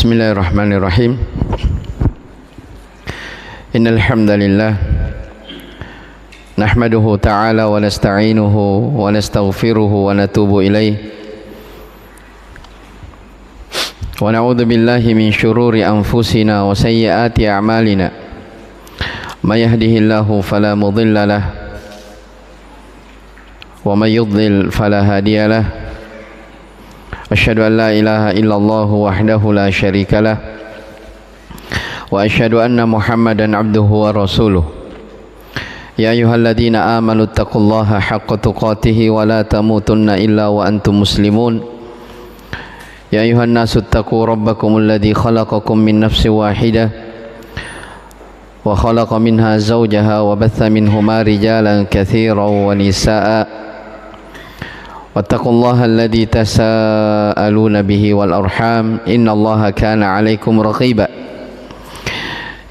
Bismillahirrahmanirrahim. Innal hamdalillah nahmaduhu ta'ala wa nasta'inuhu wa nastaghfiruhu wa natubu ilaih wa na'udzu billahi min syururi anfusina wa sayyiati a'malina may yahdihillahu fala mudilla lahu wa may yudlil fala hadiya lahu. Asyhadu an la ilaha illallah wahdahu la syarika lah wa asyhadu anna Muhammadan abduhu wa rasuluh. Ya ayyuhalladzina amanu taqullaha haqqa tuqatih wa la tamutunna illa wa antum muslimun. Ya ayyuhan nasu taqu rabbakumul ladzi khalaqakum min nafsin wahidah wa khalaqa minha zawjaha wa batha minhuma rijalan katsiran wa nisaa'a. Wattaqullaha alladzi tasaaluna bihi wal arham innallaha kana 'alaikum raqiba.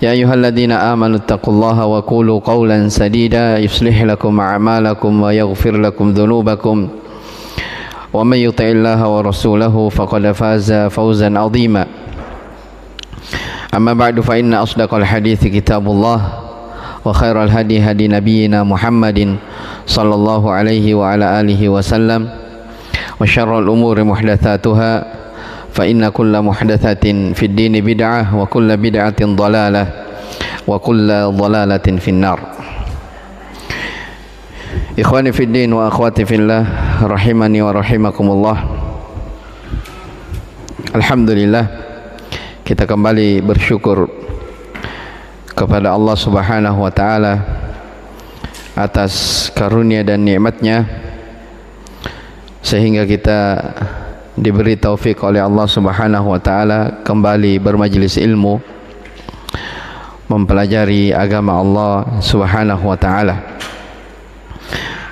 Ya ayyuhalladzina amanu taqullaha wa qulu qawlan sadida yuslih lakum a'malakum wa yaghfir lakum dhunubakum wa may yuti'illaha wa rasulahu faqad faza fawzan 'azima. Amma ba'du fa inna asdaqal hadithi kitabullah wa khairal hadi hadi nabiyyina Muhammadin sallallahu alaihi wa ala alihi wasallam wa syarrul umuri muhdatsatuha fa inna kulla muhdatsatin fid dini bid'ah wa kulla bid'atin dhalalah wa kulla dhalalatin finnar. Ikhwani fid din wa akhwati fillah rahimani wa rahimakumullah. Alhamdulillah, kita kembali bersyukur kepada Allah Subhanahu wa ta'ala atas karunia dan nikmatnya sehingga kita diberi taufik oleh Allah Subhanahu wa ta'ala kembali bermajlis ilmu mempelajari agama Allah Subhanahu wa ta'ala.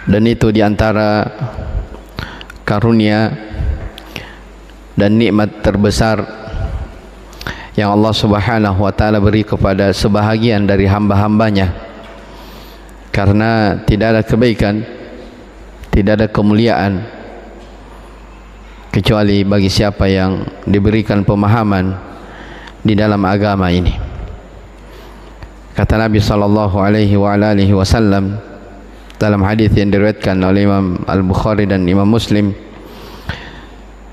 Dan itu diantara karunia dan nikmat terbesar yang Allah Subhanahu wa ta'ala beri kepada sebahagian dari hamba-hambanya, karena tidak ada kebaikan, tidak ada kemuliaan kecuali bagi siapa yang diberikan pemahaman di dalam agama ini. Kata Nabi sallallahu alaihi wa alihi wasallam dalam hadis yang diriwayatkan oleh Imam Al-Bukhari dan Imam Muslim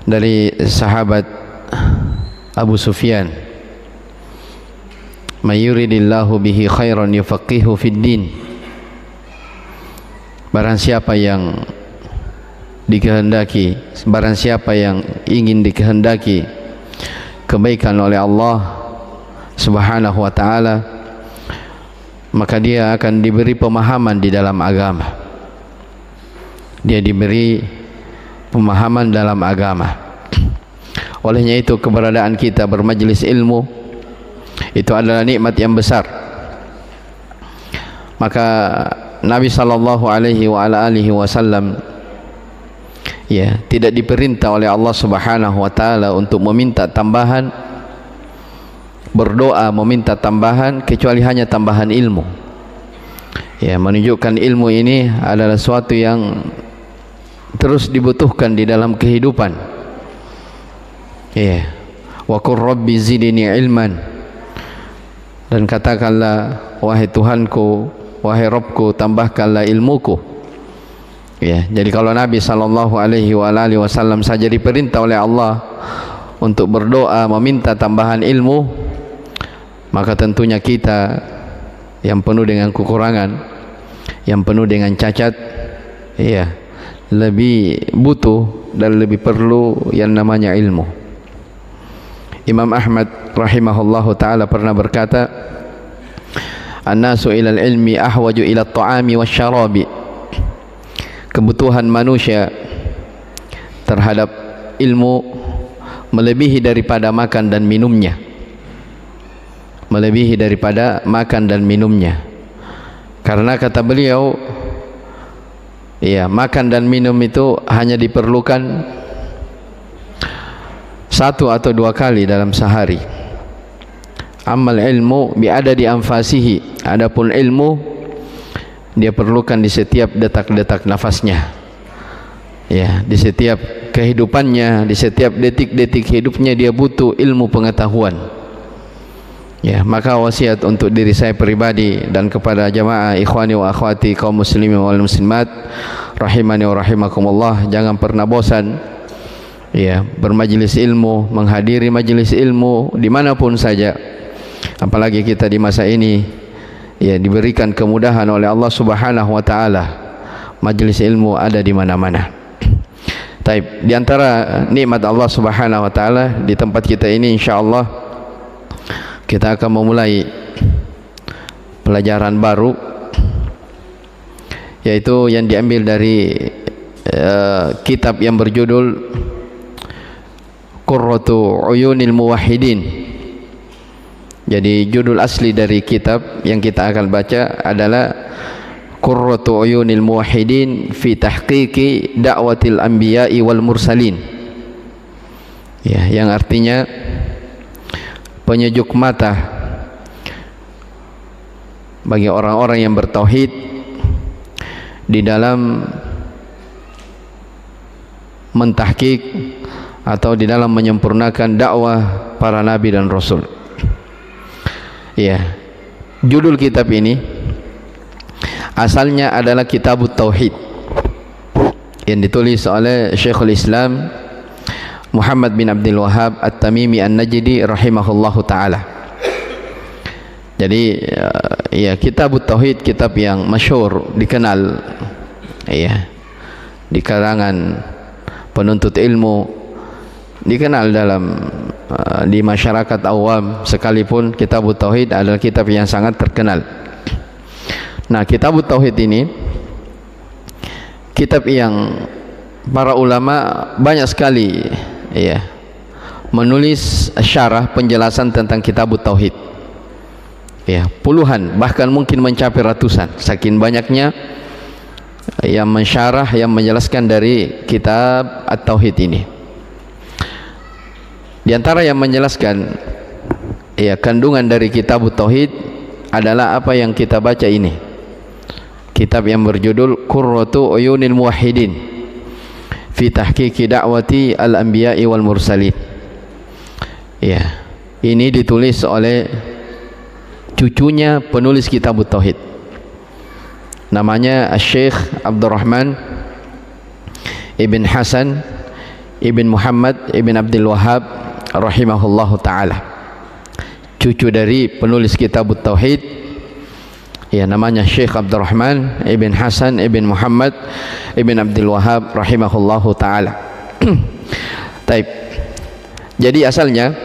dari sahabat Abu Sufyan, "May yuridillahu bihi khairan yufaqihu fid din." Barang siapa yang dikehendaki, barang siapa yang ingin dikehendaki kebaikan oleh Allah Subhanahu wa ta'ala, maka dia akan diberi pemahaman di dalam agama. Dia diberi pemahaman dalam agama. Olehnya itu keberadaan kita bermajlis ilmu itu adalah nikmat yang besar. Maka Nabi sallallahu alaihi wa ala alihi wasallam tidak diperintah oleh Allah Subhanahu wa taala untuk meminta tambahan, berdoa meminta tambahan, kecuali hanya tambahan ilmu. Menunjukkan ilmu ini adalah suatu yang terus dibutuhkan di dalam kehidupan. Wa qur rabbi zidni ilman, dan katakanlah, wahai Tuhanku, wahai Rabbku, tambahkanlah ilmuku. Jadi kalau Nabi sallallahu alaihi wasallam saja diperintah oleh Allah untuk berdoa meminta tambahan ilmu, maka tentunya kita yang penuh dengan kekurangan, yang penuh dengan cacat, lebih butuh dan lebih perlu yang namanya ilmu. Imam Ahmad rahimahullahu ta'ala pernah berkata, "An-nasu ilal ilmi ahwaju ila at-ta'ami wasyarabi." Kebutuhan manusia terhadap ilmu melebihi daripada makan dan minumnya. Melebihi daripada makan dan minumnya. Karena kata beliau, makan dan minum itu hanya diperlukan satu atau dua kali dalam sehari. Amal ilmu bi'adadi anfasihi. Adapun ilmu dia perlukan di setiap detak-detak nafasnya. Di setiap kehidupannya, di setiap detik-detik hidupnya dia butuh ilmu pengetahuan. Ya, maka wasiat untuk diri saya pribadi dan kepada jamaah ikhwani wa akhwati kaum muslimin wal muslimat rahimani wa rahimakumullah, jangan pernah bosan ya bermajlis ilmu, menghadiri majlis ilmu dimanapun saja. Apalagi kita di masa ini ya diberikan kemudahan oleh Allah Subhanahu wa taala, majlis ilmu ada di mana-mana. Taib, di antara nikmat Allah Subhanahu wa taala di tempat kita ini, insyaallah kita akan memulai pelajaran baru, yaitu yang diambil dari kitab yang berjudul Qurratu Uyunil Muwahhidin. Jadi judul asli dari kitab yang kita akan baca adalah Qurratu Uyunil Muwahhidin fi Tahqiqi Da'watil Anbiya'i wal Mursalin. Ya, yang artinya penyejuk mata bagi orang-orang yang bertauhid di dalam mentahqiq atau di dalam menyempurnakan dakwah para nabi dan rasul. Ya, judul kitab ini asalnya adalah Kitabut Tauhid yang ditulis oleh Syekhul Islam Muhammad bin Abdul Wahhab At-Tamimi An-Najdi rahimahullahu taala. Jadi ya Kitabut Tauhid, kitab yang masyhur, dikenal ya di kalangan penuntut ilmu, dikenal dalam di masyarakat awam sekalipun. Kitabut Tauhid adalah kitab yang sangat terkenal. Nah, Kitabut Tauhid ini kitab yang para ulama banyak sekali ya menulis syarah penjelasan tentang Kitabut Tauhid. Ya, puluhan, bahkan mungkin mencapai ratusan, saking banyaknya yang mensyarah, yang menjelaskan dari kitab At-Tauhid ini. Di antara yang menjelaskan ya kandungan dari Kitabut Tauhid adalah apa yang kita baca ini, kitab yang berjudul Qurratu Uyunil Muwahhidin fi Tahqiqi Da'wati Al-Anbiya'i wal Mursalin. Ya, ini ditulis oleh cucunya penulis Kitabut Tauhid, namanya Syekh Abdurrahman Ibn Hasan Ibn Muhammad Ibn Abdul Wahhab rahimahullahu ta'ala, cucu dari penulis Kitabut Tauhid. Ya, namanya Syekh Abdurrahman Ibn Hasan Ibn Muhammad Ibn Abdul Wahhab rahimahullahu ta'ala. Taib. Jadi asalnya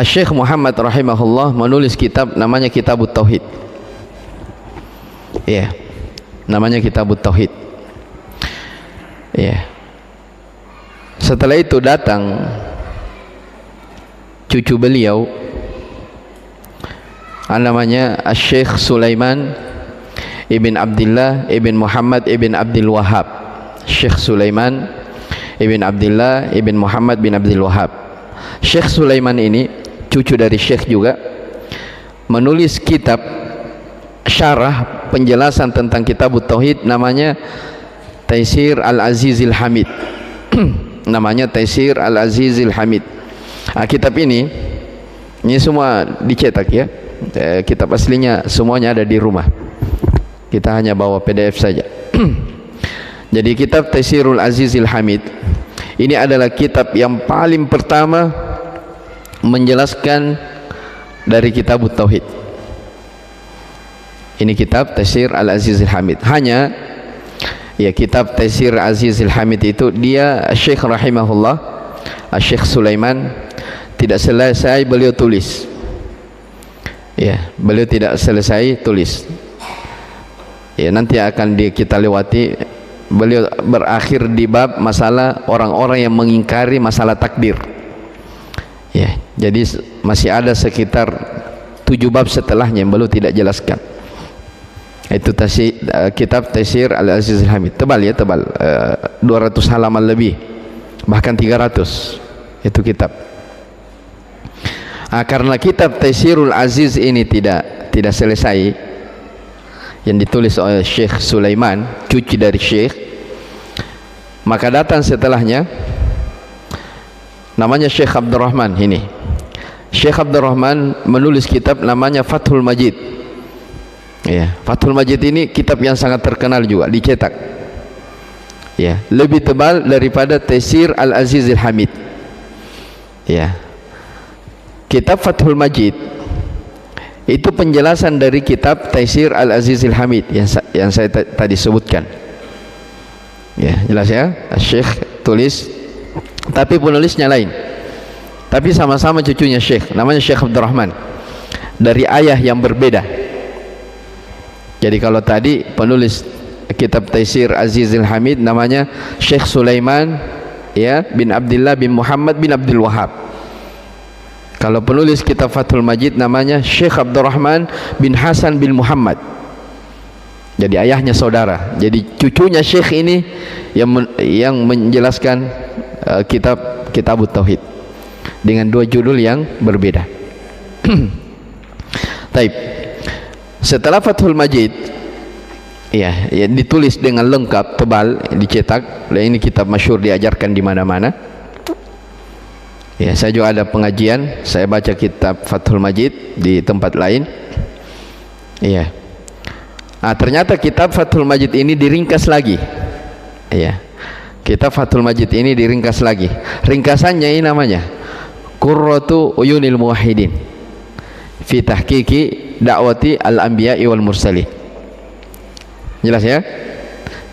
Syekh Muhammad rahimahullah menulis kitab namanya Kitabut Tauhid. Ya, namanya Kitabut Tauhid. Ya. Setelah itu datang cucu beliau, namanya Syekh Sulaiman Ibn Abdullah Ibn Muhammad Ibn Abdul Wahhab. Syekh Sulaiman Ibn Abdullah Ibn Muhammad bin Abdul Wahhab. Syekh Sulaiman ini cucu dari Syekh juga, menulis kitab syarah penjelasan tentang Kitabut Tauhid, namanya Taisir Al-Azizil Hamid. Namanya Taisir Al-Azizil Hamid. Kitab ini semua dicetak ya. Kitab aslinya semuanya ada di rumah, kita hanya bawa PDF saja. Jadi kitab Taisirul Azizil Hamid ini adalah kitab yang paling pertama menjelaskan dari Kitabut Tauhid. Ini kitab Taisir Al-Azizil Hamid. Hanya ya kitab Taisir Al-Azizil Hamid itu dia Syekh rahimahullah, Syekh Sulaiman tidak selesai beliau tulis. Ya, beliau tidak selesai tulis. Ya, nanti akan kita lewati. Beliau berakhir di bab masalah orang-orang yang mengingkari masalah takdir. Ya, jadi masih ada sekitar 7 bab setelahnya yang beliau tidak jelaskan. Itu kitab Taisir Al-Azizil Hamid. Tebal ya, tebal. 200 halaman lebih, bahkan 300 itu kitab. Karena kitab Taisirul Aziz ini tidak selesai, yang ditulis oleh Syekh Sulaiman, cucu dari Syekh, Maka datang setelahnya namanya Syekh Abdurrahman. Ini Syekh Abdurrahman menulis kitab namanya Fathul Majid. Ya, Fathul Majid ini kitab yang sangat terkenal juga, dicetak. Ya, lebih tebal daripada Taisir Al-Azizil Hamid. Ya. Kitab Fathul Majid itu penjelasan dari kitab Taisir Al-Azizil Hamid yang saya tadi sebutkan. Ya, jelas ya? Syekh tulis, tapi penulisnya lain. Tapi sama-sama cucunya Syekh, namanya Syekh Abdurrahman. Dari ayah yang berbeda. Jadi kalau tadi penulis kitab Taisir Azizil Hamid namanya Syekh Sulaiman ya bin Abdullah bin Muhammad bin Abdul Wahab. Kalau penulis kitab Fathul Majid namanya Syekh Abdurrahman bin Hasan bin Muhammad. Jadi ayahnya saudara. Jadi cucunya Syekh ini yang menjelaskan kitab Tauhid dengan dua judul yang berbeda. Taib. Setelah Fathul Majid ya ditulis dengan lengkap, tebal, dicetak. Dan ini kitab masyhur, diajarkan di mana-mana. Ya, saya juga ada pengajian, saya baca kitab Fathul Majid di tempat lain. Iya. Nah, ternyata kitab Fathul Majid ini diringkas lagi. Iya. Kitab Fathul Majid ini diringkas lagi. Ringkasannya ini namanya Qurratu Uyunil Muwahhidin fi Tahqiqi Da'wati Al-Anbiya'i wal Mursalin. Jelas ya?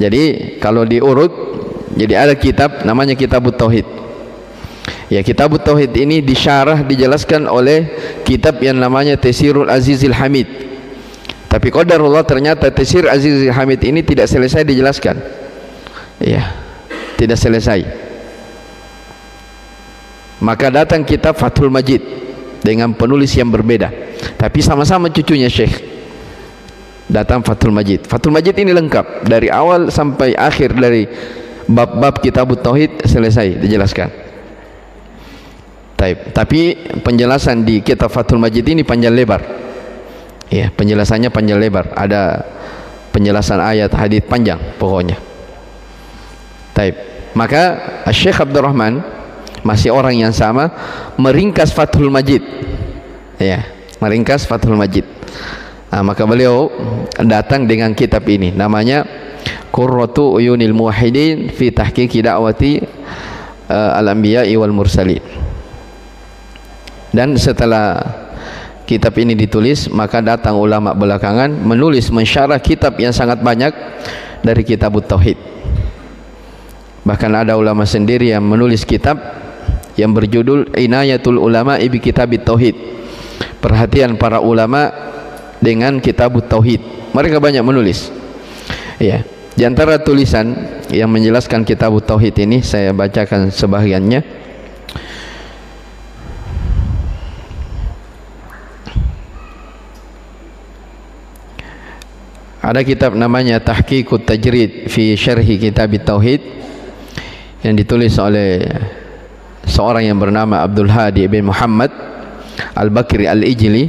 Jadi kalau diurut, jadi ada kitab namanya Kitabut Tauhid. Ya, Kitab Tauhid ini disyarah, dijelaskan oleh kitab yang namanya Taisirul Azizil Hamid. Tapi qadarullah ternyata Taisir Azizil Hamid ini tidak selesai dijelaskan. Ya, tidak selesai. Maka datang kitab Fathul Majid dengan penulis yang berbeda. Tapi sama-sama cucunya Syekh. Datang Fathul Majid. Fathul Majid ini lengkap dari awal sampai akhir, dari bab-bab Kitab Tauhid selesai dijelaskan. Tapi penjelasan di kitab Fathul Majid ini panjang lebar. Ya, penjelasannya panjang lebar. Ada penjelasan ayat, hadis panjang pokoknya. Maka Syekh Abdurrahman masih orang yang sama meringkas Fathul Majid. Ya, meringkas Fathul Majid. Nah, maka beliau datang dengan kitab ini namanya Qurratu Uyunil Muwahhidin fi Tahqiqi Da'wati Al-Anbiya'i wal Mursalin. Dan setelah kitab ini ditulis, maka datang ulama belakangan menulis, mensyarah kitab yang sangat banyak dari Kitab Tauhid. Bahkan ada ulama sendiri yang menulis kitab yang berjudul Inayatul Ulama bi Kitab Tauhid. Perhatian para ulama dengan Kitab Tauhid. Mereka banyak menulis. Ya, di antara tulisan yang menjelaskan Kitab Tauhid ini saya bacakan sebagiannya. Ada kitab namanya Tahqiqut Tajrid fi Syarhi Kitab Tauhid yang ditulis oleh seorang yang bernama Abdul Hadi bin Muhammad Al-Bakri Al-Ijli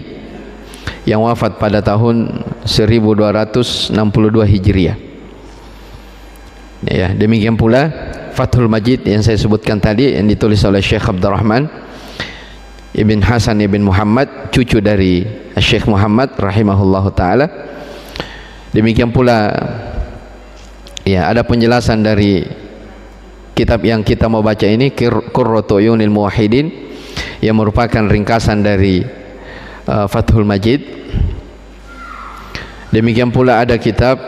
yang wafat pada tahun 1262 Hijriah. Ya, demikian pula Fathul Majid yang saya sebutkan tadi yang ditulis oleh Syekh Abdurrahman Ibn Hasan Ibn Muhammad, cucu dari Syekh Muhammad rahimahullahu taala. Demikian pula ya, ada penjelasan dari kitab yang kita mau baca ini, Qurratu Uyunil Muwahhidin, yang merupakan ringkasan dari Fathul Majid. Demikian pula ada kitab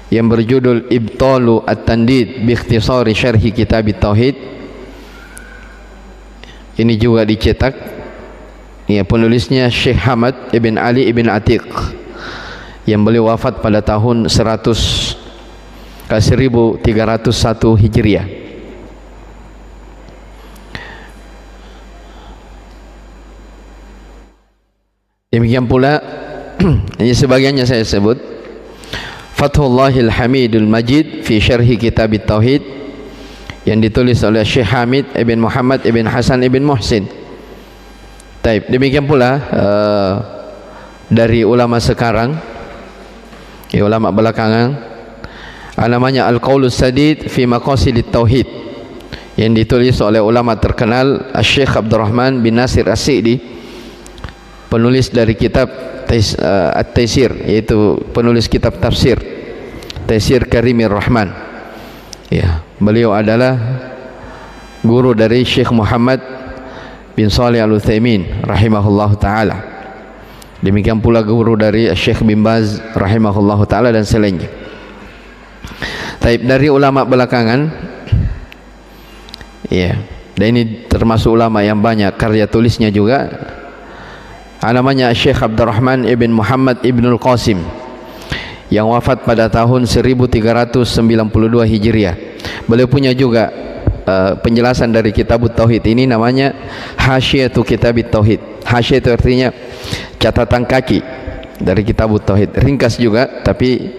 yang berjudul Ibtalu At-Tandid bi Ikhtisari Syarhi Kitab Tauhid. Ini juga dicetak, ya, penulisnya Syekh Hamad Ibn Ali Ibn Atiq, yang beliau wafat pada tahun 1301 Hijriah. Demikian pula ini sebagiannya saya sebut Fathullahil Hamidul Majid fi Syarhi Kitab Tauhid yang ditulis oleh Syekh Hamid Ibn Muhammad Ibn Hasan Ibn Muhsin. Demikian pula dari ulama sekarang, ya, ulama belakangan, namanya Al-Qaulus Sadid fi Maqasidit Tauhid, yang ditulis oleh ulama terkenal Syekh Abdurrahman bin Nasir As-Sa'di, penulis dari kitab At-Taisir, yaitu penulis kitab tafsir Taisir Karimir Rahman. Ya, beliau adalah guru dari Syekh Muhammad bin Shalih Al-Utsaimin rahimahullahu taala. Demikian pula guru dari Syekh bin Baz rahimahullahu taala dan selainnya. Taib, dari ulama belakangan, ya, dan ini termasuk ulama yang banyak karya tulisnya juga, namanya Syekh Abdurrahman ibn Muhammad ibnul Qasim, yang wafat pada tahun 1392 Hijriah. Beliau punya juga penjelasan dari Kitabut Tauhid ini, namanya Hasyiatu Kitabit Tauhid. Hasyia itu artinya catatan kaki dari Kitabut Tauhid, ringkas juga tapi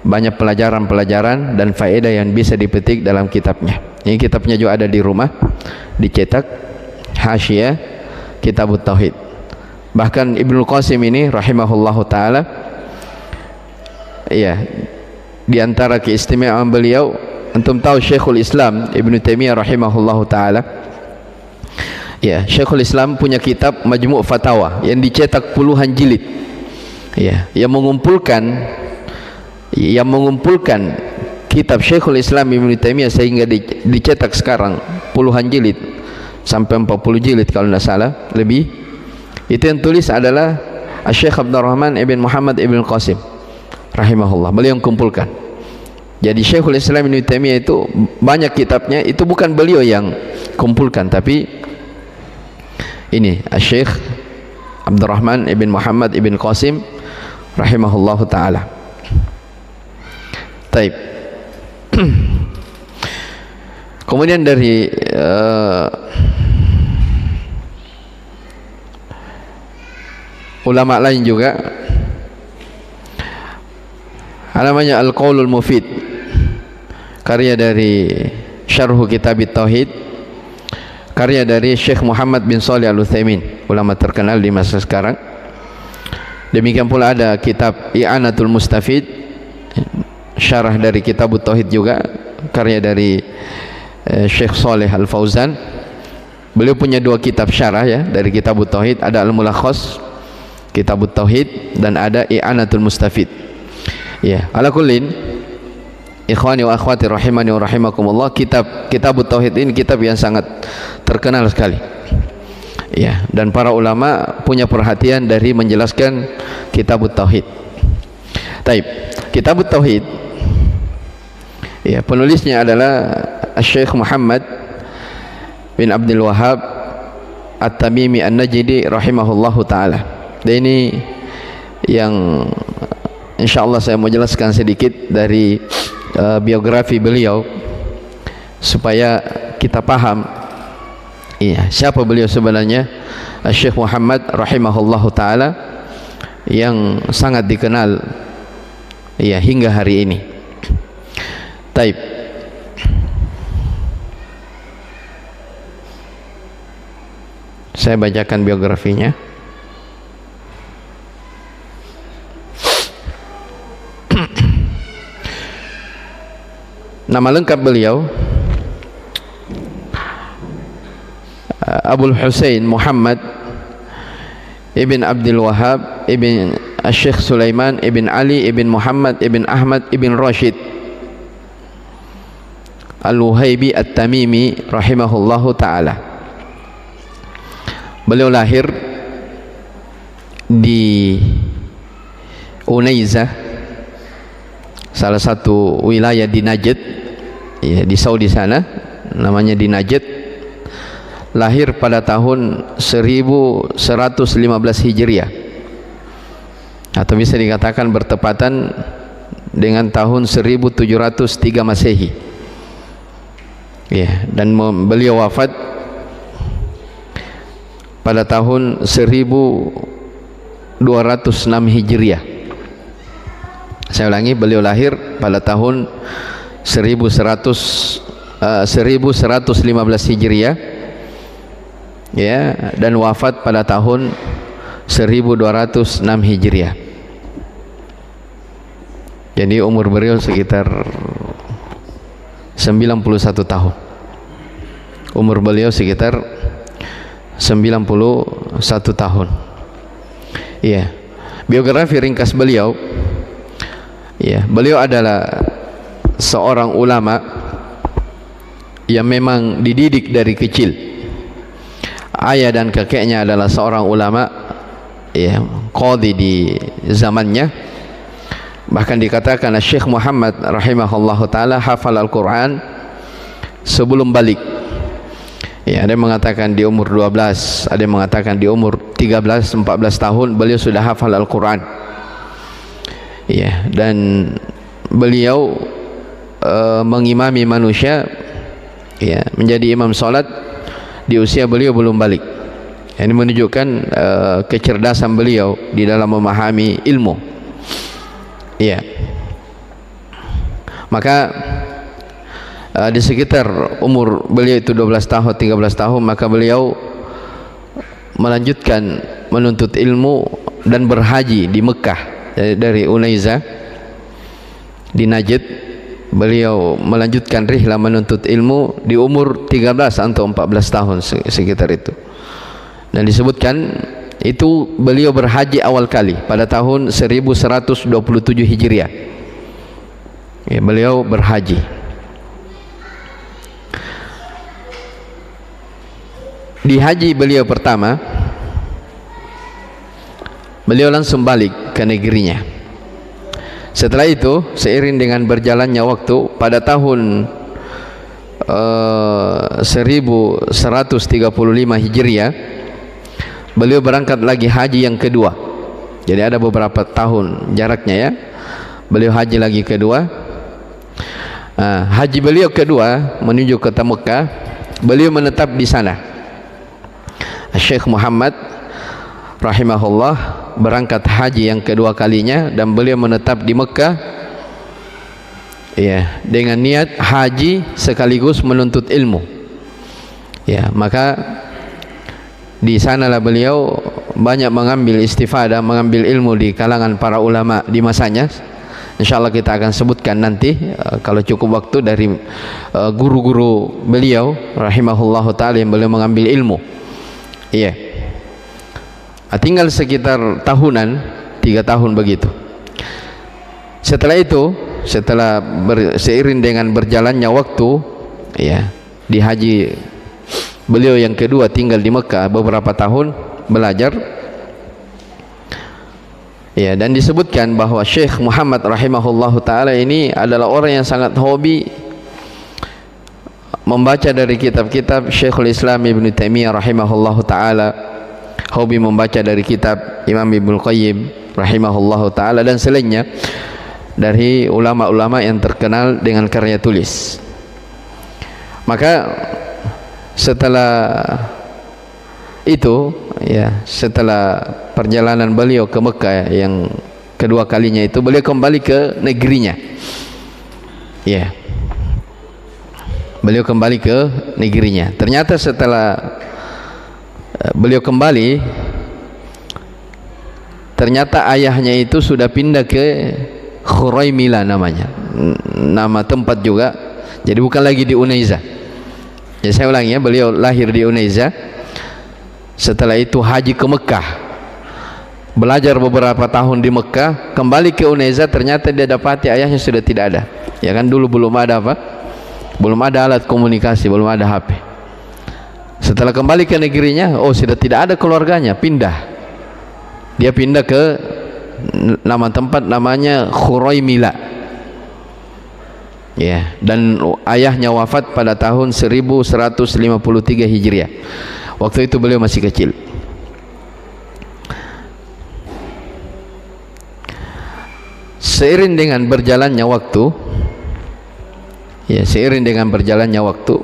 banyak pelajaran-pelajaran dan faedah yang bisa dipetik dalam kitabnya. Ini kitabnya juga ada di rumah, dicetak, Hasyia Kitabut Tauhid. Bahkan Ibnul Qasim ini rahimahullahu taala, ya, di antara keistimewaan beliau, antum tahu Syekhul Islam Ibnu Taimiyah rahimahullahu taala, ya, Syekhul Islam punya kitab Majmu' Fatawa yang dicetak puluhan jilid, ya, yang mengumpulkan kitab Syekhul Islam Ibnu Taimiyah sehingga dicetak sekarang puluhan jilid sampai 40 jilid kalau tidak salah lebih. Itu yang tulis adalah Syekh Abdurrahman ibn Muhammad ibn Qasim rahimahullah. Beliau yang kumpulkan. Jadi Syekhul Islam Ibnu Taimiyah itu banyak kitabnya, itu bukan beliau yang kumpulkan, tapi ini Syekh Abdurrahman ibn Muhammad ibn Qasim rahimahullahu taala. Taib. Kemudian dari ulama lain juga, namanya Al-Qaulul Mufid, karya dari Syarhu Kitabit Tauhid, karya dari Syekh Muhammad bin Shalih Al-Utsaimin, ulama terkenal di masa sekarang. Demikian pula ada kitab I'anatul Mustafid, syarah dari Kitabut Tauhid juga, karya dari Syekh Shalih Al-Fauzan. Beliau punya dua kitab syarah, ya, dari Kitabut Tauhid, ada Al-Mulakhas Kitabut Tauhid dan ada I'anatul Mustafid. Ya, ala kullin, ikhwani wa akhwati rahimani wa rahimakumullah, Kitabut Tauhid ini kitab yang sangat terkenal sekali. Ya, dan para ulama punya perhatian dari menjelaskan Kitabut Tauhid. Taib, Kitabut Tauhid, ya, penulisnya adalah Syekh Muhammad bin Abdul Wahhab At-Tamimi An-Najdi rahimahullahu taala. Dan ini yang insyaallah saya mau jelaskan sedikit dari biografi beliau supaya kita paham, iya, siapa beliau sebenarnya. Syekh Muhammad rahimahullahu taala yang sangat dikenal, iya, hingga hari ini. Taib. Saya bacakan biografinya. Nama lengkap beliau Abul Husain Muhammad ibn Abdul Wahhab ibn Syekh Sulaiman ibn Ali ibn Muhammad ibn Ahmad ibn Rashid Al-Wuhaibi At-Tamimi rahimahullahu ta'ala. Beliau lahir di Unaizah, salah satu wilayah di Najd, ya, di Saudi sana, namanya di Najd. Lahir pada tahun 1115 Hijriah, atau bisa dikatakan bertepatan dengan tahun 1703 Masehi. Ya, dan beliau wafat pada tahun 1206 Hijriah. Saya ulangi, beliau lahir pada tahun 1115 Hijriah, ya, dan wafat pada tahun 1206 Hijriah. Jadi umur beliau sekitar 91 tahun. Umur beliau sekitar 91 tahun. Iya. Biografi ringkas beliau, ya, beliau adalah seorang ulama yang memang dididik dari kecil. Ayah dan kakeknya adalah seorang ulama, ya, qadhi di zamannya. Bahkan dikatakan Syekh Muhammad rahimahullahu taala hafal Al-Qur'an sebelum balik. Ya, ada yang mengatakan di umur 12, ada yang mengatakan di umur 13, 14 tahun beliau sudah hafal Al-Qur'an. Ya, dan beliau mengimami manusia, ya, menjadi imam salat di usia beliau belum balik. Ini menunjukkan kecerdasan beliau di dalam memahami ilmu. Ya. Maka di sekitar umur beliau itu 12 tahun, 13 tahun, maka beliau melanjutkan menuntut ilmu dan berhaji di Mekah dari Unaiza di Najd. Beliau melanjutkan rihlah menuntut ilmu di umur 13 atau 14 tahun sekitar itu. Dan disebutkan itu beliau berhaji awal kali pada tahun 1127 Hijriah. Ya, beliau berhaji. Di haji beliau pertama, beliau langsung balik ke negerinya. Setelah itu, seiring dengan berjalannya waktu, pada tahun 1135 Hijriah, beliau berangkat lagi haji yang kedua. Jadi ada beberapa tahun jaraknya, ya. Beliau haji lagi kedua. Haji beliau kedua menuju kota Mekah, beliau menetap di sana. Syekh Muhammad rahimahullah berangkat haji yang kedua kalinya dan beliau menetap di Mekah, ya, dengan niat haji sekaligus menuntut ilmu. Ya, maka di sanalah beliau banyak mengambil istifadah, mengambil ilmu di kalangan para ulama di masanya. InsyaAllah kita akan sebutkan nanti kalau cukup waktu dari guru-guru beliau rahimahullah ta'ala yang beliau mengambil ilmu. Iya. Tinggal sekitar tahunan, 3 tahun begitu. Setelah itu, seiring dengan berjalannya waktu, ya, di haji beliau yang kedua tinggal di Mekah beberapa tahun belajar. Ya, dan disebutkan bahwa Syekh Muhammad rahimahullahu taala ini adalah orang yang sangat hobi membaca dari kitab-kitab Syekhul Islam Ibn Taimiyah rahimahullahu taala, hobi membaca dari kitab Imam Ibnu Qayyim rahimahullahu taala dan selainnya dari ulama-ulama yang terkenal dengan karya tulis. Maka setelah itu, ya, setelah perjalanan beliau ke Mekah yang kedua kalinya itu, beliau kembali ke negerinya. Ya, beliau kembali ke negerinya. Ternyata setelah beliau kembali, ternyata ayahnya itu sudah pindah ke Khuraimila namanya, nama tempat juga. Jadi bukan lagi di Unaiza. Ya, saya ulangi, ya, beliau lahir di Unaiza. Setelah itu haji ke Mekah, belajar beberapa tahun di Mekah, kembali ke Unaiza. Ternyata dia dapati ayahnya sudah tidak ada. Ya kan, dulu belum ada apa? Belum ada alat komunikasi, belum ada HP. Setelah kembali ke negerinya, oh, sudah tidak ada keluarganya, pindah. Dia pindah ke nama tempat namanya Khuraimila. Ya, dan ayahnya wafat pada tahun 1153 Hijriah. Waktu itu beliau masih kecil. Seiring dengan berjalannya waktu, ya, seiring dengan berjalannya waktu,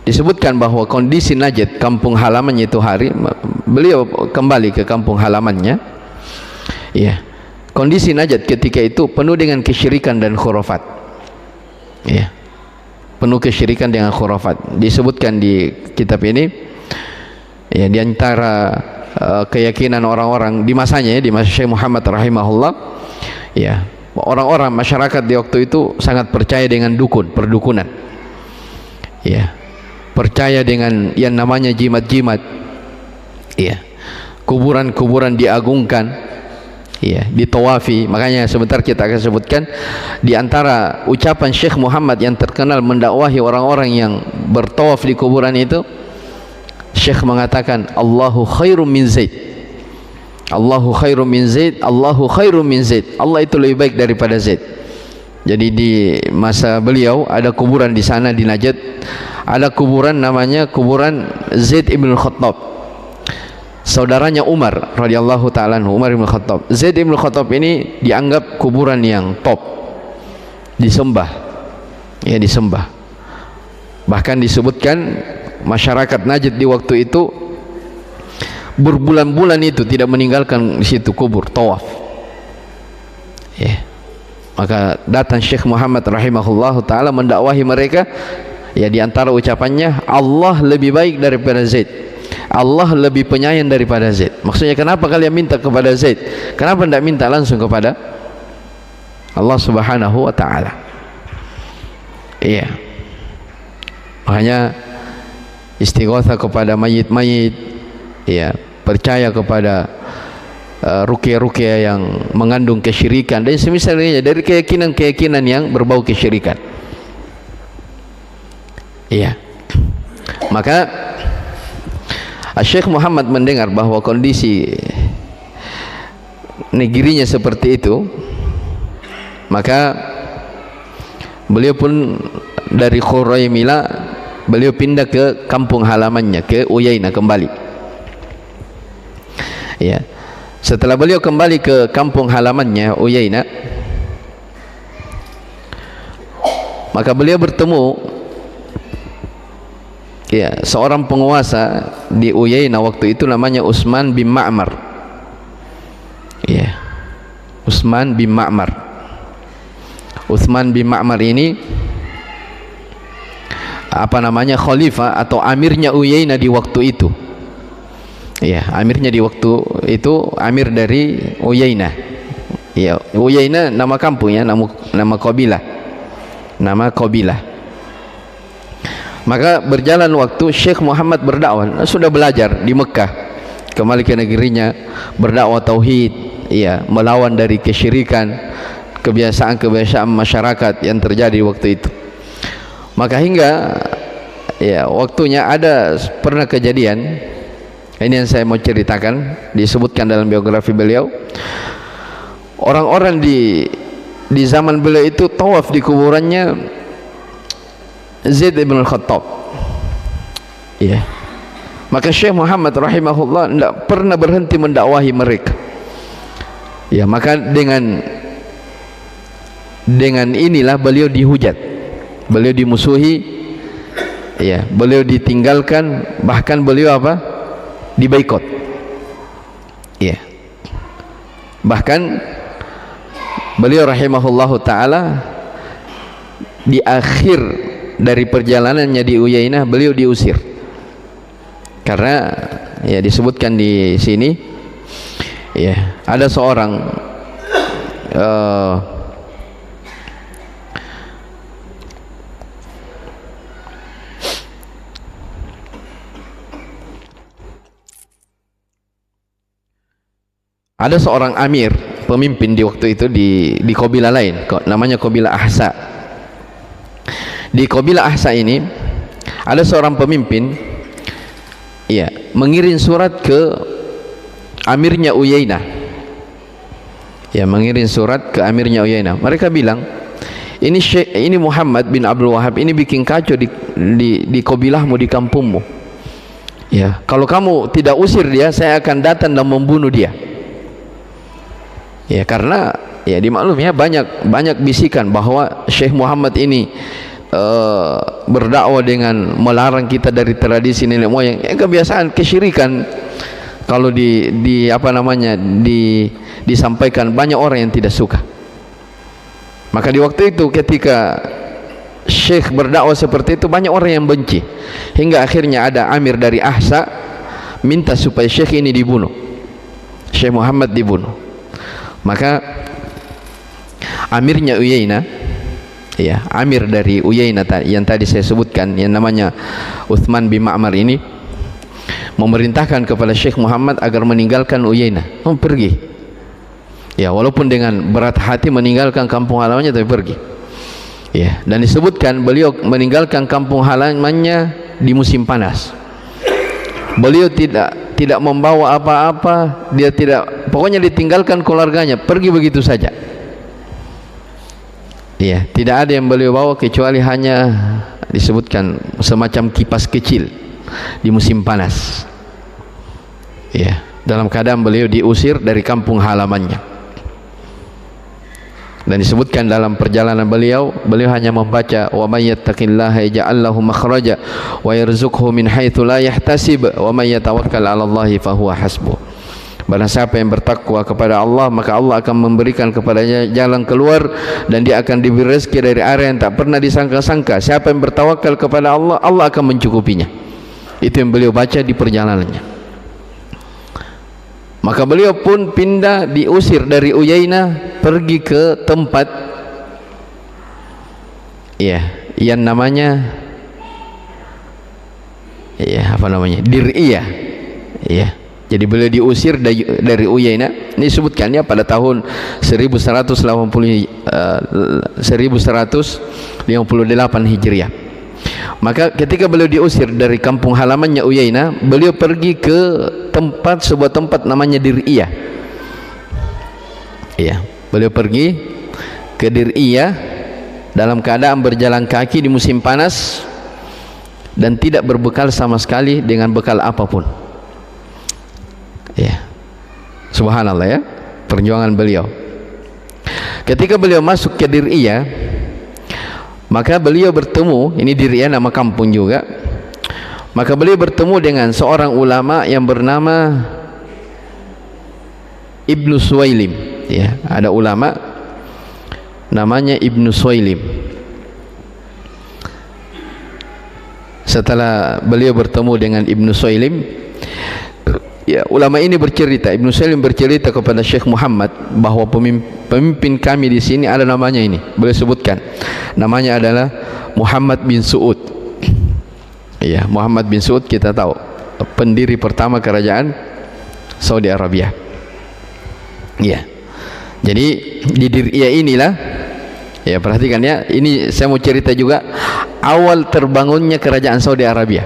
disebutkan bahwa kondisi Najd, kampung halamannya itu beliau kembali ke kampung halamannya. Ya, kondisi Najd ketika itu penuh dengan kesyirikan dan khurafat. Ya, penuh kesyirikan dengan khurafat. Disebutkan di kitab ini, ya, di antara keyakinan orang-orang di masanya, ya, di masa Syekh Muhammad rahimahullah, ya, orang-orang masyarakat di waktu itu sangat percaya dengan dukun, perdukunan. Ya, percaya dengan yang namanya jimat-jimat. Ya, kuburan-kuburan diagungkan, ya, ditawafi. Makanya sebentar kita akan sebutkan di antara ucapan Syekh Muhammad yang terkenal mendakwahi orang-orang yang bertawaf di kuburan itu, Syekh mengatakan Allahu khairum min Zaid. Allahu khairum min Zaid, Allahu khairum min Zaid. Allah itu lebih baik daripada Zaid. Jadi di masa beliau ada kuburan di sana di Najd, ada kuburan namanya kuburan Zaid ibn Khattab, saudaranya Umar radhiyallahu taala anhu, Umar ibn Khattab. Zaid ibn Khattab ini dianggap kuburan yang top, disembah, ya, disembah. Bahkan disebutkan masyarakat Najd di waktu itu berbulan-bulan itu tidak meninggalkan di situ kubur, tawaf. Ya. Maka datang Syekh Muhammad rahimahullah taala mendakwahi mereka. Ya, di antara ucapannya Allah lebih baik daripada Zaid, Allah lebih penyayang daripada Zaid. Maksudnya kenapa kalian minta kepada Zaid? Kenapa tidak minta langsung kepada Allah Subhanahu wa taala? Iya. Makanya istighatsah kepada mayit-mayit, ya, percaya kepada ruqyah-ruqyah yang mengandung kesyirikan dan semisalnya dari keyakinan-keyakinan yang berbau kesyirikan. Iya. Maka Syekh Muhammad mendengar bahwa kondisi negerinya seperti itu, maka beliau pun dari Khuraimila beliau pindah ke kampung halamannya, ke Uyainah kembali. Ya. Setelah beliau kembali ke kampung halamannya Uyainah, maka beliau bertemu, ya, seorang penguasa di Uyainah waktu itu namanya Utsman bin Ma'mar. Ya. Utsman bin Ma'mar. Utsman bin Ma'mar ini apa namanya, khalifah atau amirnya Uyainah di waktu itu. Ya, amirnya di waktu itu, amir dari Uyainah. Ya, Uyainah nama kampung, ya, nama kabilah. Nama kabilah. Maka berjalan waktu Syekh Muhammad berdakwah, sudah belajar di Mekah, kembali ke negerinya, berdakwah tauhid, ya, melawan dari kesyirikan, kebiasaan-kebiasaan masyarakat yang terjadi waktu itu. Maka hingga, ya, waktunya ada pernah kejadian. Ini yang saya mau ceritakan, disebutkan dalam biografi beliau. Orang-orang di zaman beliau itu tawaf di kuburannya Zaid ibn Khattab. Ya. Maka Syekh Muhammad rahimahullah tidak pernah berhenti mendakwahi mereka. Ya, maka dengan inilah beliau dihujat, beliau dimusuhi, ya, beliau ditinggalkan, bahkan beliau apa? Diboikot. Ya. Bahkan beliau rahimahullahu taala di akhir dari perjalanannya di Uyainah beliau diusir. Karena, ya, disebutkan di sini, ya, ada seorang ada seorang amir, pemimpin di waktu itu di kabilah lain, namanya kabilah Ahsa. Di kabilah Ahsa ini ada seorang pemimpin, ya, mengirim surat ke amirnya Uyainah. Ya, mengirim surat ke amirnya Uyainah. Mereka bilang, ini Muhammad bin Abdul Wahab ini bikin kacau di kabilahmu, di kampungmu. Ya, kalau kamu tidak usir dia, saya akan datang dan membunuh dia. Ya, karena, ya, dimaklumi, ya, banyak bisikan bahwa Syekh Muhammad ini berdakwah dengan melarang kita dari tradisi nenek moyang, kebiasaan kesyirikan. Kalau apa namanya, disampaikan, banyak orang yang tidak suka. Maka di waktu itu ketika Syekh berdakwah seperti itu, banyak orang yang benci, hingga akhirnya ada amir dari Ahsa minta supaya Syekh ini dibunuh, Syekh Muhammad dibunuh. Maka amirnya Uyainah, ya, amir dari Uyainah yang tadi saya sebutkan, yang namanya Uthman bin Ma'mar ini memerintahkan kepada Syekh Muhammad agar meninggalkan Uyainah, pergi, ya, walaupun dengan berat hati meninggalkan kampung halamannya, tapi pergi, ya. Dan disebutkan beliau meninggalkan kampung halamannya di musim panas. Beliau tidak membawa apa-apa, dia tidak, pokoknya ditinggalkan keluarganya, pergi begitu saja. Ya, tidak ada yang beliau bawa kecuali hanya disebutkan semacam kipas kecil di musim panas. Ya, dalam keadaan beliau diusir dari kampung halamannya. Dan disebutkan dalam perjalanan beliau hanya membaca wa may yattaqillaha yaj'al lahu makhraja wa yarzuqhu min haitsu la yahtasib wa may yatawakkal 'ala Allahi fahuwa hasbuh. Barang siapa yang bertakwa kepada Allah, maka Allah akan memberikan kepadanya jalan keluar dan dia akan diberi rezeki dari area yang tak pernah disangka-sangka. Siapa yang bertawakal kepada Allah, Allah akan mencukupinya. Itu yang beliau baca di perjalanannya. Maka beliau pun pindah, diusir dari Uyainah, pergi ke tempat, ya, yang namanya, ya, apa namanya, Dir'iyah, ya. Jadi beliau diusir dari Uyainah. Ini disebutkannya pada tahun 1158 Hijriah. Maka ketika beliau diusir dari kampung halamannya Uyainah, beliau pergi ke sebuah tempat namanya Dir'iyah. Iya, beliau pergi ke Dir'iyah dalam keadaan berjalan kaki di musim panas dan tidak berbekal sama sekali dengan bekal apapun. Ya, subhanallah, ya, perjuangan beliau. Ketika beliau masuk ke Dir'iyah, maka beliau bertemu, ini Dir'iyah nama kampung juga, maka beliau bertemu dengan seorang ulama yang bernama Ibnu Suwailim, ya, ada ulama namanya Ibnu Suwailim. Setelah beliau bertemu dengan Ibnu Suwailim, ya, ulama ini bercerita, Ibnu Suwailim bercerita kepada Syekh Muhammad bahwa pemimpin kami di sini ada namanya ini. Beliau sebutkan namanya adalah Muhammad bin Su'ud. Ya, Muhammad bin Su'ud kita tahu pendiri pertama kerajaan Saudi Arabia. Ya, jadi di Dir'iyah inilah, ya, perhatikan, ya, ini saya mau cerita juga awal terbangunnya kerajaan Saudi Arabia.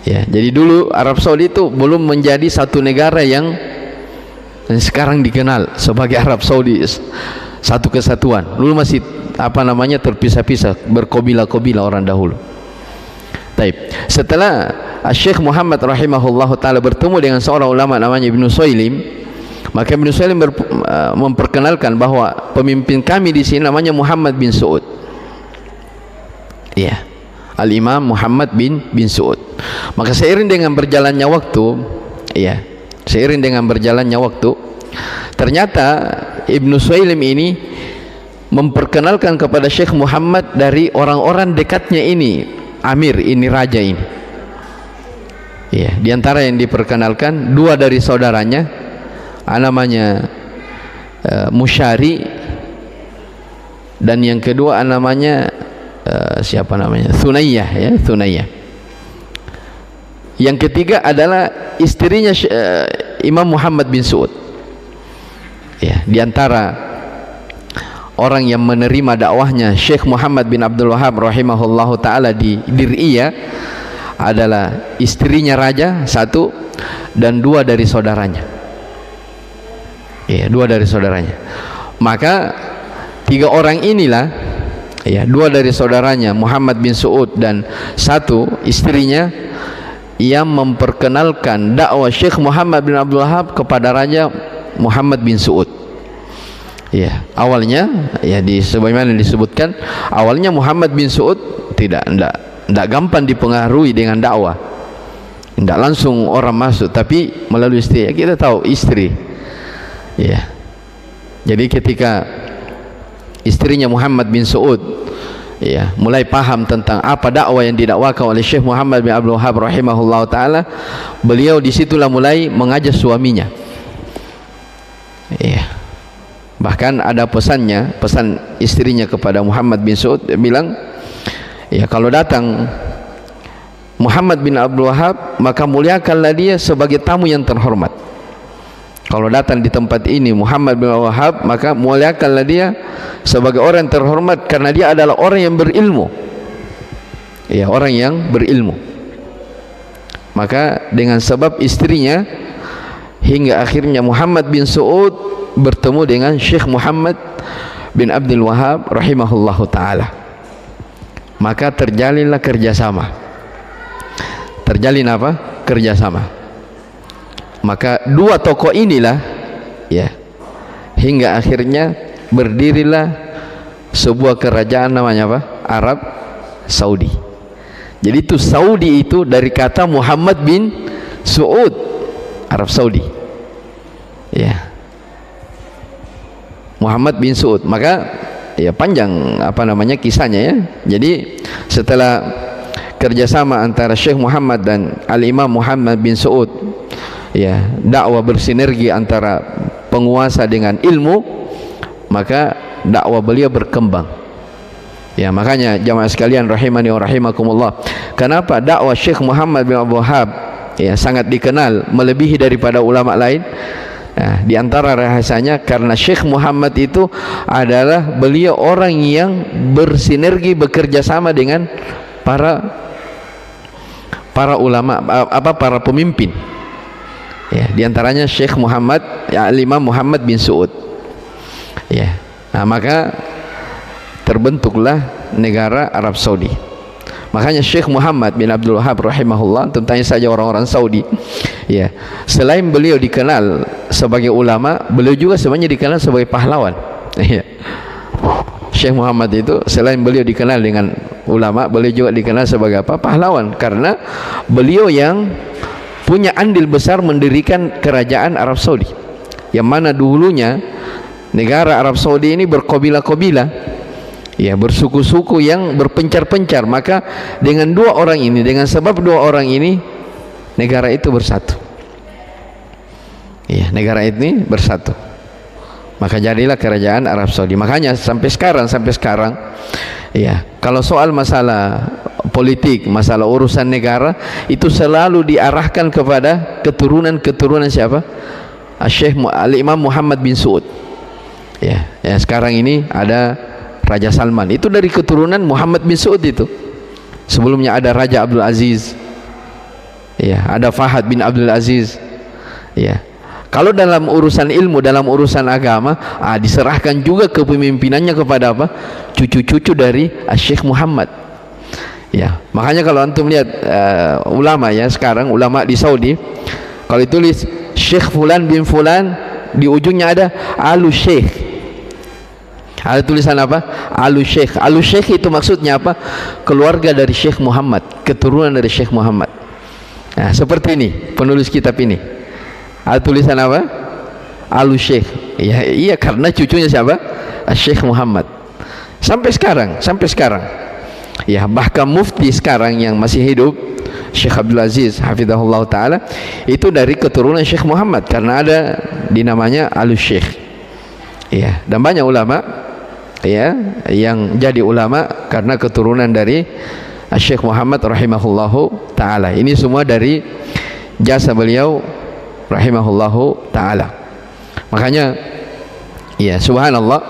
Ya, jadi dulu Arab Saudi itu belum menjadi satu negara yang sekarang dikenal sebagai Arab Saudi, satu kesatuan. Dulu masih apa namanya, terpisah-pisah, berkobilah-kobilah orang dahulu. Taib. Setelah Syekh Muhammad rahimahullah taala bertemu dengan seorang ulama namanya Ibnu Suwailim, maka Ibnu Suwailim memperkenalkan bahwa pemimpin kami di sini namanya Muhammad bin Su'ud. Ya, Al-Imam Muhammad bin Su'ud. Maka seiring dengan berjalannya waktu, ya, seiring dengan berjalannya waktu, ternyata Ibnu Suwailim ini memperkenalkan kepada Syekh Muhammad dari orang-orang dekatnya ini, amir ini, raja ini. Ya, di antara yang diperkenalkan dua dari saudaranya, namanya Musyari, dan yang kedua namanya siapa namanya, Thunayyah, ya, Thunayyah. Yang ketiga adalah istrinya Imam Muhammad bin Su'ud. Ya, di antara orang yang menerima dakwahnya Syekh Muhammad bin Abdul Wahhab rahimahullahu taala di Dir'iyah adalah istrinya raja satu dan dua dari saudaranya. Ya, dua dari saudaranya. Maka tiga orang inilah, ya, dua dari saudaranya Muhammad bin Su'ud dan satu istrinya, yang memperkenalkan dakwah Syekh Muhammad bin Abdul Wahhab kepada Raja Muhammad bin Su'ud. Ya, awalnya, ya, sebagaimana disebutkan, awalnya Muhammad bin Su'ud tidak gampang dipengaruhi dengan dakwah. Tidak langsung orang masuk, tapi melalui istri. Ya, kita tahu istri. Ya. Jadi ketika istrinya Muhammad bin Su'ud, ya, mulai paham tentang apa dakwah yang didakwakan oleh Syekh Muhammad bin Abdul Wahhab rahimahullah taala, beliau disitulah mulai mengajak suaminya. Ya. Bahkan ada pesannya, pesan istrinya kepada Muhammad bin Saud, dia bilang, ya kalau datang Muhammad bin Abdul Wahab, maka muliakanlah dia sebagai tamu yang terhormat. Kalau datang di tempat ini Muhammad bin Abdul Wahab, maka muliakanlah dia sebagai orang yang terhormat, karena dia adalah orang yang berilmu. Ya, orang yang berilmu. Maka dengan sebab istrinya, hingga akhirnya Muhammad bin Saud bertemu dengan Syekh Muhammad bin Abdul Wahab rahimahullahu ta'ala. Maka terjalinlah kerjasama. Terjalin apa? Kerjasama. Maka dua tokoh inilah, ya, hingga akhirnya berdirilah sebuah kerajaan namanya apa? Arab Saudi. Jadi itu Saudi itu dari kata Muhammad bin Saud, Arab Saudi. Ya, Muhammad bin Saud. Maka ya panjang apa namanya kisahnya ya. Jadi setelah kerjasama antara Syekh Muhammad dan Al-Imam Muhammad bin Saud, ya, dakwah bersinergi antara penguasa dengan ilmu, maka dakwah beliau berkembang. Ya, makanya jamaah sekalian rahimani wa rahimakumullah, kenapa dakwah Syekh Muhammad bin Abdul Wahab ya sangat dikenal melebihi daripada ulama lain? Nah, di antara rahasianya karena Syekh Muhammad itu adalah beliau orang yang bersinergi, bekerja sama dengan para ulama, para pemimpin. Ya, di antaranya Syekh Muhammad, ya, Al-Imam Muhammad bin Saud. Ya. Nah, maka terbentuklah negara Arab Saudi. Makanya Syekh Muhammad bin Abdul Wahab rahimahullah, tentang saja orang-orang Saudi, ya, selain beliau dikenal sebagai ulama, beliau juga sebenarnya dikenal sebagai pahlawan. Ya. Syekh Muhammad itu selain beliau dikenal dengan ulama, beliau juga dikenal sebagai apa? Pahlawan, karena beliau yang punya andil besar mendirikan kerajaan Arab Saudi, yang mana dulunya negara Arab Saudi ini berkobilah-kobilah, ya, bersuku-suku yang berpencar-pencar. Maka dengan dua orang ini, dengan sebab dua orang ini, negara itu bersatu. Ya, negara ini bersatu. Maka jadilah kerajaan Arab Saudi. Makanya sampai sekarang, ya, kalau soal masalah politik, masalah urusan negara, itu selalu diarahkan kepada keturunan siapa? Syekh Al-Imam Muhammad bin Saud. Ya, ya, sekarang ini ada Raja Salman, itu dari keturunan Muhammad bin Saud itu. Sebelumnya ada Raja Abdul Aziz, ya, ada Fahad bin Abdul Aziz. Ya, kalau dalam urusan ilmu, dalam urusan agama, diserahkan juga kepemimpinannya kepada apa? Cucu-cucu dari Syekh Muhammad. Ya, makanya kalau antum lihat ulama ya sekarang, ulama di Saudi, kalau ditulis Syekh Fulan bin Fulan, di ujungnya ada Alu Syekh. Ada tulisan apa? Alu Syekh. Alu Syekh itu maksudnya apa? Keluarga dari Syekh Muhammad, keturunan dari Syekh Muhammad. Nah, seperti ini penulis kitab ini. Ada tulisan apa? Alu Syekh. Ya, iya, karena cucunya siapa? Syekh Muhammad. Sampai sekarang. Ya, bahkan mufti sekarang yang masih hidup, Syekh Abdul Aziz hafizahullah taala, itu dari keturunan Syekh Muhammad, karena ada dinamanya Alu Syekh. Ya, dan banyak ulama, ya, yang jadi ulama karena keturunan dari Syekh Muhammad rahimahullahu taala. Ini semua dari jasa beliau rahimahullahu taala. Makanya, ya, subhanallah,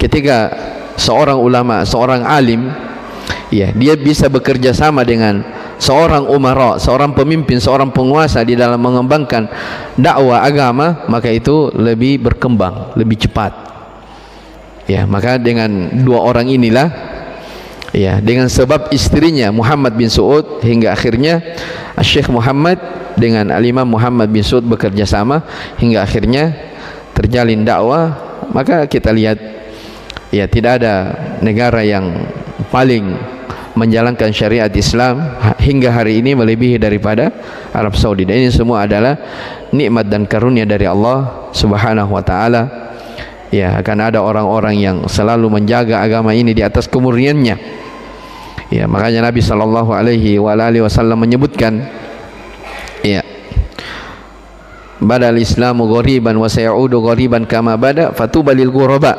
ketika seorang ulama, seorang alim, ya, dia bisa bekerja sama dengan seorang umara, seorang pemimpin, seorang penguasa di dalam mengembangkan dakwah agama, maka itu lebih berkembang, lebih cepat. Ya, maka dengan dua orang inilah, ya, dengan sebab istrinya Muhammad bin Saud, hingga akhirnya Syekh Muhammad dengan Al-Imam Muhammad bin Saud bekerja sama, hingga akhirnya terjalin dakwah. Maka kita lihat, ya, tidak ada negara yang paling menjalankan syariat Islam hingga hari ini melebihi daripada Arab Saudi. Dan ini semua adalah nikmat dan karunia dari Allah Subhanahu wa taala. Ya, akan ada orang-orang yang selalu menjaga agama ini di atas kemurniannya. Ya, makanya Nabi sallallahu alaihi wasallam menyebutkan, ya, badal Islamu ghoriban wa sayaudu ghoriban kama bada fatuba lil ghuraba.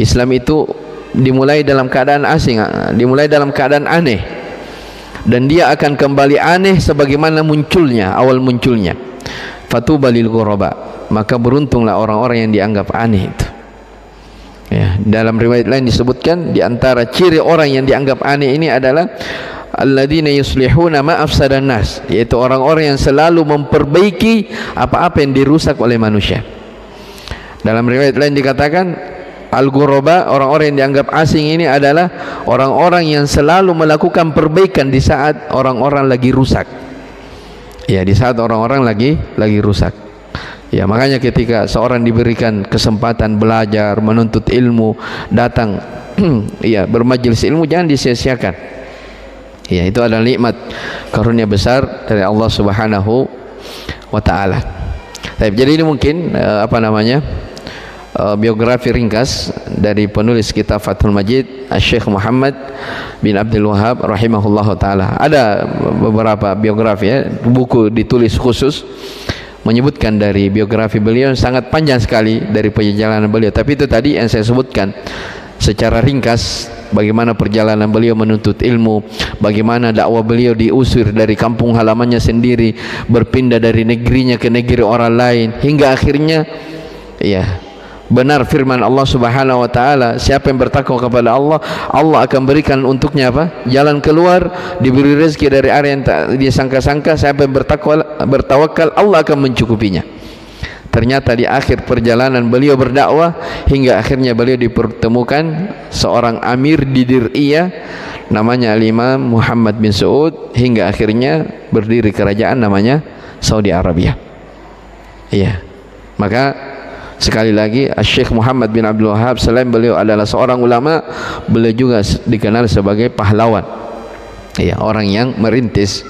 Islam itu dimulai dalam keadaan asing, dimulai dalam keadaan aneh, dan dia akan kembali aneh sebagaimana munculnya, awal munculnya. Fatuba lil ghuraba, maka beruntunglah orang-orang yang dianggap aneh itu. Ya, dalam riwayat lain disebutkan di antara ciri orang yang dianggap aneh ini adalah alladzina yuslihuna ma afsadan nas, yaitu orang-orang yang selalu memperbaiki apa-apa yang dirusak oleh manusia. Dalam riwayat lain dikatakan al-ghuraba, orang-orang yang dianggap asing ini adalah orang-orang yang selalu melakukan perbaikan di saat orang-orang lagi rusak. Ya, di saat orang-orang lagi rusak. Ya, makanya ketika seorang diberikan kesempatan belajar, menuntut ilmu, datang ya bermajelis ilmu, jangan disia-siakan. Ya, itu adalah nikmat karunia besar dari Allah Subhanahu wa taala. Jadi ini mungkin biografi ringkas dari penulis kitab Fathul Majid, Syekh Muhammad bin Abdul Wahhab rahimahullahu taala. Ada beberapa biografi, ya, buku ditulis khusus menyebutkan dari biografi beliau, sangat panjang sekali dari perjalanan beliau. Tapi itu tadi yang saya sebutkan secara ringkas, bagaimana perjalanan beliau menuntut ilmu, bagaimana dakwah beliau diusir dari kampung halamannya sendiri, berpindah dari negerinya ke negeri orang lain, hingga akhirnya ya benar firman Allah Subhanahu wa taala, siapa yang bertakwa kepada Allah, Allah akan berikan untuknya apa? Jalan keluar, diberi rezeki dari area yang tak dia sangka-sangka. Siapa yang bertawakal, Allah akan mencukupinya. Ternyata di akhir perjalanan beliau berdakwah, hingga akhirnya beliau dipertemukan seorang amir di Dir'iyah namanya Al-Imam Muhammad bin Saud, hingga akhirnya berdiri kerajaan namanya Saudi Arabia. Iya. Maka sekali lagi, Syekh Muhammad bin Abdul Wahhab, selain beliau adalah seorang ulama, beliau juga dikenal sebagai pahlawan. Ya, orang yang merintis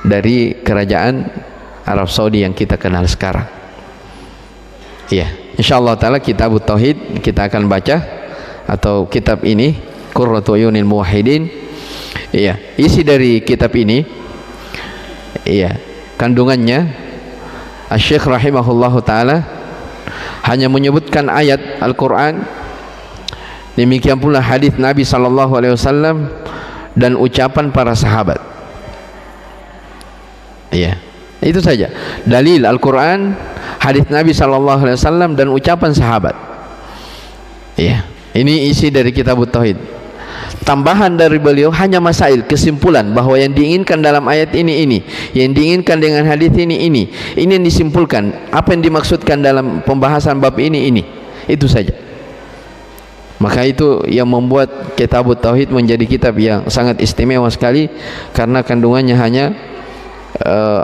dari kerajaan Arab Saudi yang kita kenal sekarang. Ya, insyaallah taala kitab Tauhid kita akan baca, atau kitab ini Qurratu Uyunil Muwahhidin. Ya, isi dari kitab ini, ya, kandungannya Syekh rahimahullahu taala hanya menyebutkan ayat Al-Quran, demikian pula hadis Nabi SAW dan ucapan para sahabat. Ya, itu saja dalil Al-Quran, hadis Nabi SAW dan ucapan sahabat. Ya, ini isi dari kitab Tauhid. Tambahan dari beliau hanya masail, kesimpulan bahwa yang diinginkan dalam ayat ini, yang diinginkan dengan hadis ini yang disimpulkan, apa yang dimaksudkan dalam pembahasan bab ini, itu saja. Maka itu yang membuat kitab Tauhid menjadi kitab yang sangat istimewa sekali, karena kandungannya hanya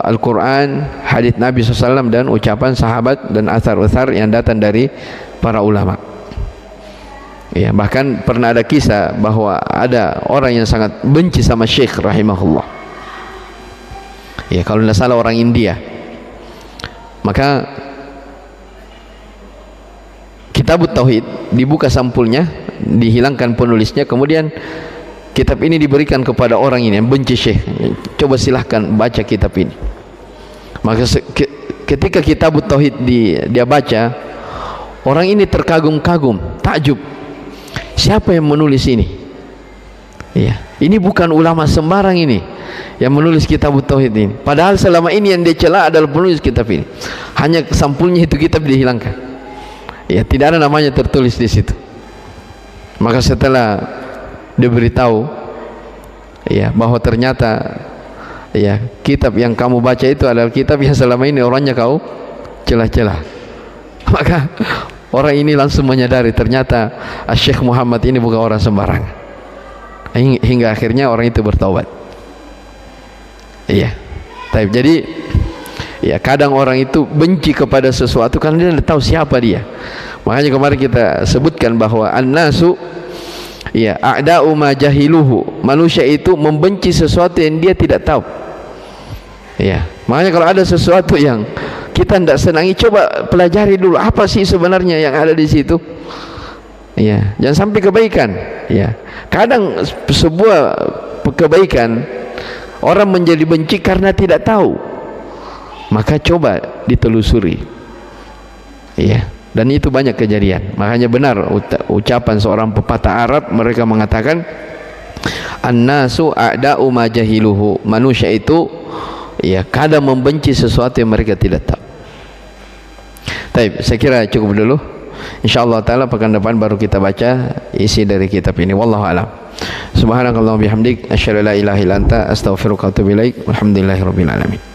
Al-Quran, hadis Nabi SAW dan ucapan sahabat dan athar-athar yang datang dari para ulama. Ya, bahkan pernah ada kisah bahwa ada orang yang sangat benci sama Syekh rahimahullah. Ya, kalau tidak salah orang India. Maka kitab Tauhid dibuka sampulnya, dihilangkan penulisnya, kemudian kitab ini diberikan kepada orang ini yang benci Syekh. Coba silahkan baca kitab ini. Maka ketika kitab Tauhid dia baca, orang ini terkagum-kagum, takjub. Siapa yang menulis ini? Ya, ini bukan ulama sembarang ini yang menulis kitab Tauhid ini. Padahal selama ini yang dia cela adalah penulis kitab ini. Hanya sampulnya itu kitab dihilangkan. Ya, tidak ada namanya tertulis di situ. Maka setelah diberitahu, ya, bahwa ternyata ya kitab yang kamu baca itu adalah kitab yang selama ini orangnya kau celah-celah, maka orang ini langsung menyadari ternyata Syekh Muhammad ini bukan orang sembarangan, hingga akhirnya orang itu bertaubat. Iya. Jadi ya, kadang orang itu benci kepada sesuatu karena dia tidak tahu siapa dia. Makanya kemarin kita sebutkan bahwa an-nasu ya a'da'u ma jahiluhu, manusia itu membenci sesuatu yang dia tidak tahu. Ya, makanya kalau ada sesuatu yang kita tidak senangi, coba pelajari dulu apa sih sebenarnya yang ada di situ. Ya, jangan sampai kebaikan. Ya, kadang sebuah kebaikan orang menjadi benci karena tidak tahu. maka coba ditelusuri. Ya, dan itu banyak kejadian. Makanya benar ucapan seorang pepatah Arab, mereka mengatakan an-nasu a'da'u ma jahiluhu. Manusia itu ya kadang membenci sesuatu yang mereka tidak tahu. Baik, saya kira cukup dulu. Insyaallah taala pekan depan baru kita baca isi dari kitab ini. Wallahu a'lam. Subhanakallahumma bihamdik asyhadu an la ilaha illa anta astaghfiruka wa atubu ilaik. Walhamdulillahirabbil alamin.